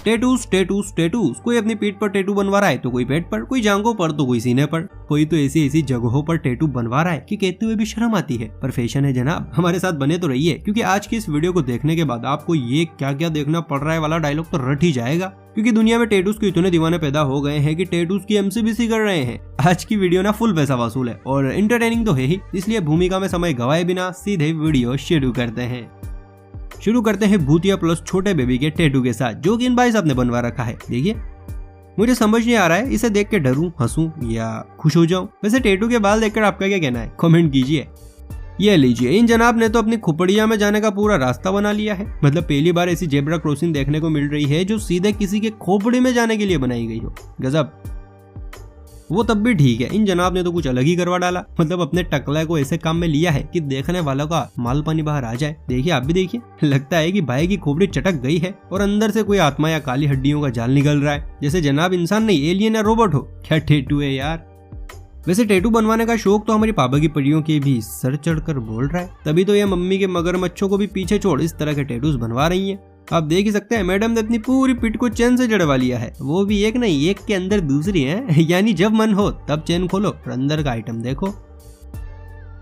टेटूस टेटूस टेटूस, कोई अपनी पीठ पर टेटू बनवा रहा है तो कोई पेट पर, कोई जांघों पर तो कोई सीने पर, कोई तो ऐसी ऐसी जगहों पर टेटू बनवा रहा है कि कहते हुए भी शर्म आती है, पर फैशन है जनाब। हमारे साथ बने तो रहिए, क्योंकि आज की इस वीडियो को देखने के बाद आपको ये क्या क्या देखना पड़ रहा है वाला डायलॉग तो रट ही जाएगा, क्योंकि दुनिया में टेटूस के इतने दीवाने पैदा हो गए हैं कि टेटूस की एमसीबीसी कर रहे हैं। आज की वीडियो ना फुल पैसा वसूल है और एंटरटेनिंग तो है ही, इसलिए भूमिका में समय गवाए बिना सीधे वीडियो शुरू करते हैं। शुरू करते हैं भूतिया प्लस छोटे बेबी के टैटू के साथ, जो कि इन भाई साहब ने बनवा रखा है। देखिए, मुझे समझ नहीं आ रहा है इसे देख के डरूं, हंसूं या खुश हो जाऊं। वैसे टैटू के बाल देखकर आपका क्या कहना है, कमेंट कीजिए। ये लीजिए, इन जनाब ने तो अपनी खुपड़िया में जाने का पूरा रास्ता बना लिया है। मतलब पहली बार ऐसी जेब्रा क्रॉसिंग देखने को मिल रही है जो सीधे किसी के खोपड़ी में जाने के लिए बनाई गई हो। गजब। वो तब भी ठीक है, इन जनाब ने तो कुछ अलग ही करवा डाला। मतलब अपने टकला को ऐसे काम में लिया है कि देखने वालों का माल पानी बाहर आ जाए। देखिए, आप भी देखिए, लगता है कि भाई की खोपड़ी चटक गई है और अंदर से कोई आत्मा या काली हड्डियों का जाल निकल रहा है, जैसे जनाब इंसान नहीं एलियन या रोबोट हो। क्या टैटू है यार। वैसे टैटू बनवाने का शौक तो हमारी पापा की पड़ियों के भी सर चढ़कर बोल रहा है, तभी तो ये मम्मी के मगरमच्छों को भी पीछे छोड़ इस तरह के टैटूज बनवा रही हैं। आप देख ही सकते हैं, मैडम ने अपनी पूरी पीठ को चेन से जड़वा लिया है, वो भी एक नहीं, एक के अंदर दूसरी है। यानी जब मन हो तब चेन खोलो और अंदर का आइटम देखो।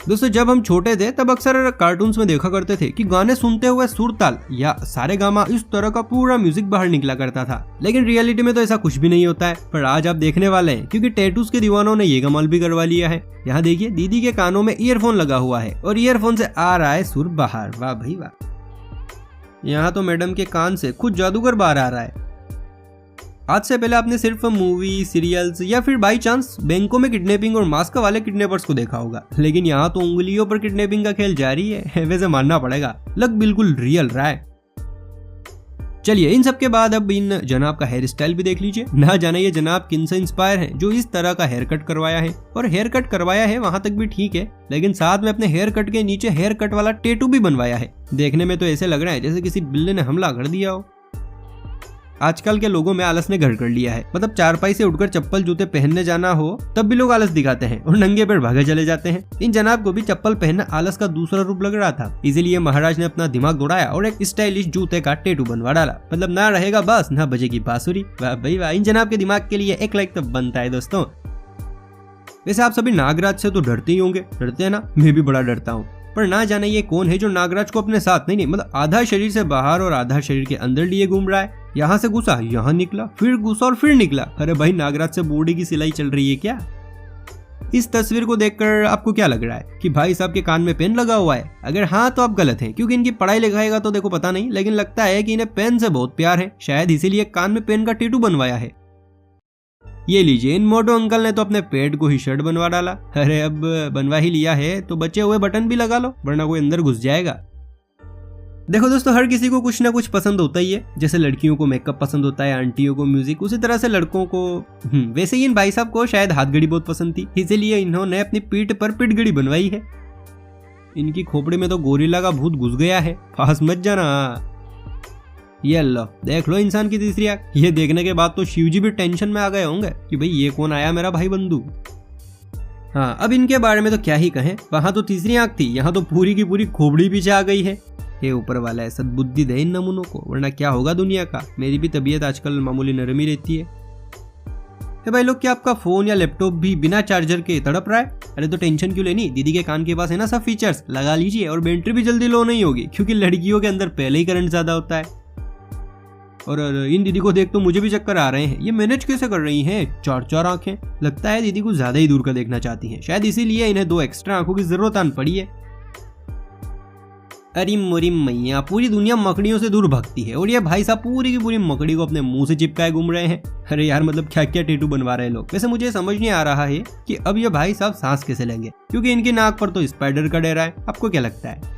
दोस्तों, जब हम छोटे थे तब अक्सर कार्टून्स में देखा करते थे कि गाने सुनते हुए सुर ताल या सारेगामा इस तरह का पूरा म्यूजिक बाहर निकला करता था, लेकिन रियलिटी में तो ऐसा कुछ भी नहीं होता है। पर आज आप देखने वाले हैं, क्योंकि टैटूज के दीवानों ने ये कमाल भी करवा लिया है। यहाँ देखिए, दीदी के कानों में ईयरफोन लगा हुआ है और ईयरफोन से आ रहा है सुर बाहर। वाह भाई वाह। यहाँ तो मैडम के कान से खुद जादूगर बाहर आ रहा है। आज से पहले आपने सिर्फ मूवी, सीरियल्स या फिर बाई चांस बैंकों में किडनैपिंग और मास्क वाले किडनैपर्स को देखा होगा, लेकिन यहाँ तो उंगलियों पर किडनैपिंग का खेल जारी है। वैसे मानना पड़ेगा, लग बिल्कुल रियल रहा है। चलिए, इन सब के बाद अब इन जनाब का हेयर स्टाइल भी देख लीजिए। ना जाने ये जनाब किन से इंस्पायर है जो इस तरह का हेयर कट करवाया है। और हेयर कट करवाया है वहां तक भी ठीक है, लेकिन साथ में अपने हेयर कट के नीचे हेयर कट वाला टैटू भी बनवाया है। देखने में तो ऐसे लग रहा है जैसे किसी बिल्ली ने हमला कर दिया हो। आजकल के लोगों में आलस ने घर कर लिया है। मतलब चारपाई से उठकर चप्पल जूते पहनने जाना हो तब भी लोग आलस दिखाते हैं और नंगे पैर भागे चले जाते हैं। इन जनाब को भी चप्पल पहनना आलस का दूसरा रूप लग रहा था, इसीलिए महाराज ने अपना दिमाग दौड़ाया और एक स्टाइलिश जूते का टैटू बनवा डाला। मतलब ना रहेगा बस, ना बजेगी बांसुरी। वाह भाई वाह, इन जनाब के दिमाग के लिए एक लाइक तो बनता है दोस्तों। वैसे आप सभी नागराज से तो डरते ही होंगे, डरते हैं ना? मैं भी बड़ा डरता हूँ। पर ना जाने ये कौन है जो नागराज को अपने साथ नहीं मतलब आधा शरीर से बाहर और आधा शरीर के अंदर लिए घूम रहा है। यहाँ से घुसा, यहाँ निकला, फिर घुसा और फिर निकला। अरे भाई, नागराज से बॉडी की सिलाई चल रही है क्या? इस तस्वीर को देखकर आपको क्या लग रहा है कि भाई साहब के कान में पेन लगा हुआ है? अगर हाँ तो आप गलत हैं, क्योंकि इनकी पढ़ाई लिखाई का तो देखो पता नहीं, लेकिन लगता है कि इन्हें पेन से बहुत प्यार है, शायद इसीलिए कान में पेन का टैटू बनवाया है। ये लीजिए, इन मोटो अंकल ने तो अपने पेट को ही शर्ट बनवा डाला। अरे अब बनवा ही लिया है तो बचे हुए बटन भी लगा लो, वरना कोई अंदर घुस जाएगा। देखो दोस्तों, हर किसी को कुछ ना कुछ पसंद होता ही है। जैसे लड़कियों को मेकअप पसंद होता है, आंटियों को म्यूजिक, उसी तरह से लड़कों को वैसे ही इन भाई साहब को शायद हाथ घड़ी बहुत पसंद थी, इसीलिए इन्होंने अपनी पीठ पर पीठ घड़ी बनवाई है। इनकी खोपड़ी में तो गोरिल्ला का भूत घुस गया है, पास मत जाना। ये लो, देख लो इंसान की तीसरी आंख। ये देखने के बाद तो शिवजी भी टेंशन में आ गए होंगे कि भाई ये कौन आया मेरा भाई बंधु। हाँ, अब इनके बारे में तो क्या ही कहें। वहां तो तीसरी आंख थी, यहाँ तो पूरी की पूरी खोपड़ी पीछे आ गई है। हे ऊपर वाला है, सद्बुद्धि दे इन नमूनों को, वरना क्या होगा दुनिया का। मेरी भी तबीयत आजकल मामूली नरम ही रहती है। भाई लोग, क्या आपका फोन या लैपटॉप भी बिना चार्जर के तड़प रहा है? अरे तो टेंशन क्यों लेनी, दीदी के कान के पास है ना सब फीचर्स, लगा लीजिए और बैटरी भी जल्दी लो नहीं होगी, क्योंकि लड़कियों के अंदर पहले ही करंट ज्यादा होता है। और इन दीदी को देख तो मुझे भी चक्कर आ रहे हैं। ये मैनेज कैसे कर रही हैं? 4 आंखें। लगता है दीदी को ज्यादा ही दूर का देखना चाहती हैं, शायद इसीलिए इन्हें 2 एक्स्ट्रा आंखों की जरूरत आन पड़ी है। अरे मोरी मैया, पूरी दुनिया मकड़ियों से दूर भागती है और ये भाई साहब पूरी की पूरी मकड़ी को अपने मुंह से चिपकाए घूम रहे हैं। अरे यार, मतलब क्या क्या टैटू बनवा रहे हैं लोग। वैसे मुझे समझ नहीं आ रहा है कि अब ये भाई साहब सांस कैसे लेंगे, क्योंकि इनकी नाक पर तो स्पाइडर का डेरा है। आपको क्या लगता है?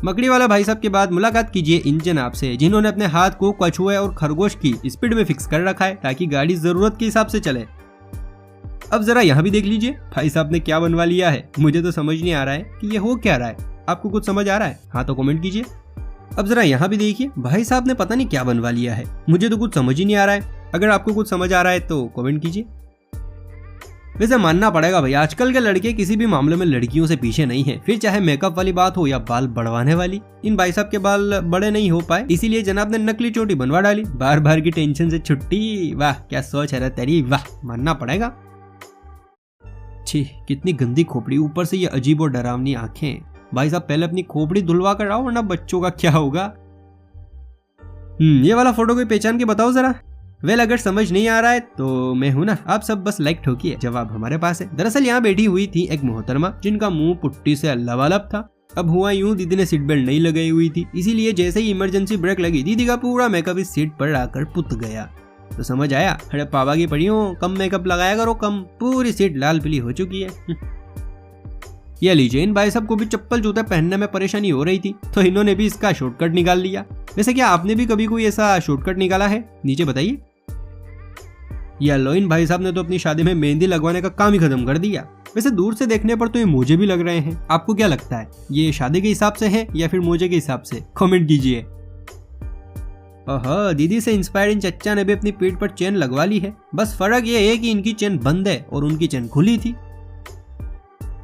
मकड़ी वाला भाई साहब के बाद मुलाकात कीजिए इन जनाब से, जिन्होंने अपने हाथ को कछुए और खरगोश की स्पीड में फिक्स कर रखा है ताकि गाड़ी जरूरत के हिसाब से चले। अब जरा यहाँ भी देख लीजिए भाई साहब ने क्या बनवा लिया है। मुझे तो समझ नहीं आ रहा है कि ये हो क्या रहा है। आपको कुछ समझ आ रहा है? हाँ तो कमेंट कीजिए। अब जरा यहाँ भी देखिए, भाई साहब ने पता नहीं क्या बनवा लिया है। मुझे तो कुछ समझ ही नहीं आ रहा है। अगर आपको कुछ समझ आ रहा है तो कमेंट कीजिए। वैसे मानना पड़ेगा भाई, आजकल के लड़के किसी भी मामले में लड़कियों से पीछे नहीं है, फिर चाहे मेकअप वाली बात हो या बाल बढ़वाने वाली। इन भाई साहब के बाल बड़े नहीं हो पाए, इसीलिए जनाब ने नकली चोटी बनवा डाली। बार बार की टेंशन से छुट्टी। वाह क्या सोच है तेरी, वाह मानना पड़ेगा। छी कितनी गंदी खोपड़ी, ऊपर से ये अजीब और डरावनी आंखें। भाई साहब पहले अपनी खोपड़ी धुलवा कर आओ, वरना बच्चों का क्या होगा। ये वाला फोटो कोई पहचान के बताओ जरा। वेल अगर समझ नहीं आ रहा है तो मैं हूं ना, आप सब बस लाइक ठोकिए, जवाब हमारे पास है। दरअसल यहाँ बैठी हुई थी एक मोहतरमा जिनका मुंह पुट्टी से लबालब था। अब हुआ यूं, दीदी ने सीट बेल्ट नहीं लगाई हुई थी, इसीलिए जैसे ही इमरजेंसी ब्रेक लगी दीदी का पूरा मेकअप इस सीट पर आकर पुत गया। तो समझ आया, अरे पापा की पड़ियों, कम मेकअप लगाया करो कम, पूरी सीट लाल पीली हो चुकी है। ये लीजिए, इन भाई साहब को भी चप्पल जूते पहनने में परेशानी हो रही थी, तो इन्होंने भी इसका शॉर्टकट निकाल लिया। वैसे क्या आपने भी कभी कोई ऐसा शॉर्टकट निकाला है? नीचे बताइए। या लो, इन भाई साहब ने तो अपनी शादी में मेहंदी लगवाने का काम ही खत्म कर दिया। वैसे दूर से देखने पर तो ये मोजे भी लग रहे हैं, आपको क्या लगता है, ये शादी के हिसाब से है या फिर मोजे के हिसाब से? कमेंट कीजिए। ओहो, दीदी से इंस्पायर्ड इन चच्चा ने भी अपनी पीठ पर चेन लगवा ली है, बस फर्क ये है कि इनकी चेन बंद है और उनकी चेन खुली थी।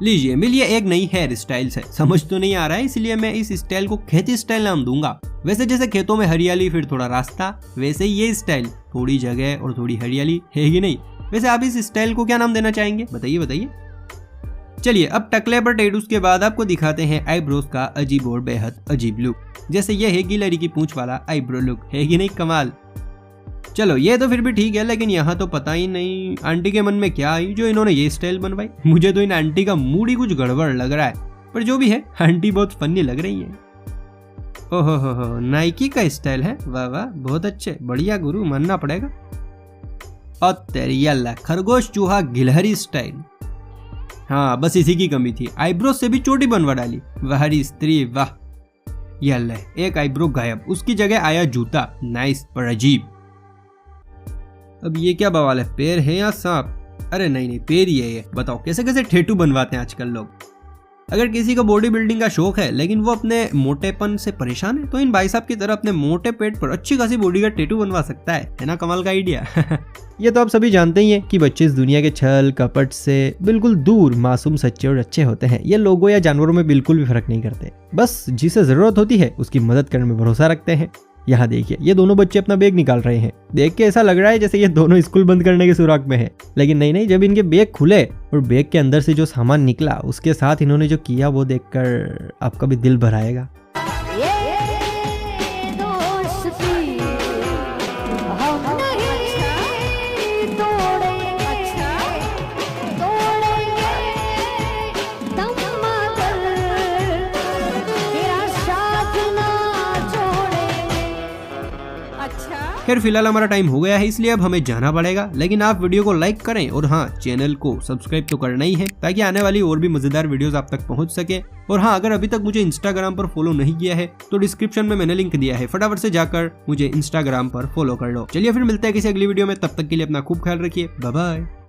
लीजिए, मिलिए एक नई हेयर स्टाइल से। समझ तो नहीं आ रहा है, इसलिए मैं इस स्टाइल को खेती स्टाइल नाम दूंगा। वैसे जैसे खेतों में हरियाली फिर थोड़ा रास्ता, वैसे ही ये स्टाइल, थोड़ी जगह और थोड़ी हरियाली, है कि नहीं? वैसे आप इस स्टाइल को क्या नाम देना चाहेंगे, बताइए बताइए। चलिए अब टकले पर टैटूज के बाद आपको दिखाते हैं आईब्रोज का अजीब और बेहद अजीब लुक। जैसे ये है गिलहरी की पूंछ वाला आईब्रो लुक, है कि नहीं कमाल? चलो ये तो फिर भी ठीक है, लेकिन यहाँ तो पता ही नहीं आंटी के मन में क्या आई जो इन्होंने ये स्टाइल बनवाई। मुझे तो इन आंटी का मूड ही कुछ गड़बड़ लग रहा है, पर जो भी है आंटी बहुत फनी लग रही है। ओहो, नाइकी का स्टाइल है, वाह वाह बहुत अच्छे, बढ़िया गुरु, मानना पड़ेगा। और तेरी अल्लाह, खरगोश चूहा गिलहरी स्टाइल। हाँ बस इसी की कमी थी, आईब्रो से भी चोटी बनवा डाली। वाह स्त्री वाह। यल्ला, एक आईब्रो गायब, उसकी जगह आया जूता, नाइस पर अजीब। अब ये क्या बवाल है, पैर है या सांप? अरे नहीं नहीं, पैर ही है ये। बताओ कैसे कैसे टैटू बनवाते हैं आजकल लोग। अगर किसी को बॉडी बिल्डिंग का शौक है लेकिन वो अपने मोटेपन से परेशान है, तो इन भाई साहब की तरह अपने मोटे पेट पर अच्छी खासी बॉडी का टैटू बनवा सकता है ना? कमाल का आइडिया। ये तो आप सभी जानते ही हैं कि बच्चे इस दुनिया के छल कपट से बिल्कुल दूर मासूम, सच्चे और अच्छे होते हैं। ये लोगों या जानवरों में बिल्कुल भी फर्क नहीं करते, बस जिसे जरूरत होती है उसकी मदद करने में भरोसा रखते हैं। यहाँ देखिए, ये दोनों बच्चे अपना बैग निकाल रहे हैं। देख के ऐसा लग रहा है जैसे ये दोनों स्कूल बंद करने के सुराग में है, लेकिन नहीं, जब इनके बैग खुले और बैग के अंदर से जो सामान निकला उसके साथ इन्होंने जो किया वो देखकर आपका भी दिल भर आएगा। खैर फिलहाल हमारा टाइम हो गया है, इसलिए अब हमें जाना पड़ेगा, लेकिन आप वीडियो को लाइक करें और हाँ चैनल को सब्सक्राइब तो करना ही है ताकि आने वाली और भी मजेदार वीडियोस आप तक पहुंच सके। और हाँ, अगर अभी तक मुझे इंस्टाग्राम पर फॉलो नहीं किया है तो डिस्क्रिप्शन में मैंने लिंक दिया है, फटाफट से जाकर मुझे इंस्टाग्राम पर फॉलो कर लो। चलिए फिर मिलते हैं किसी अगली वीडियो में, तब तक के लिए अपना खूब ख्याल रखिए, बाय बाय।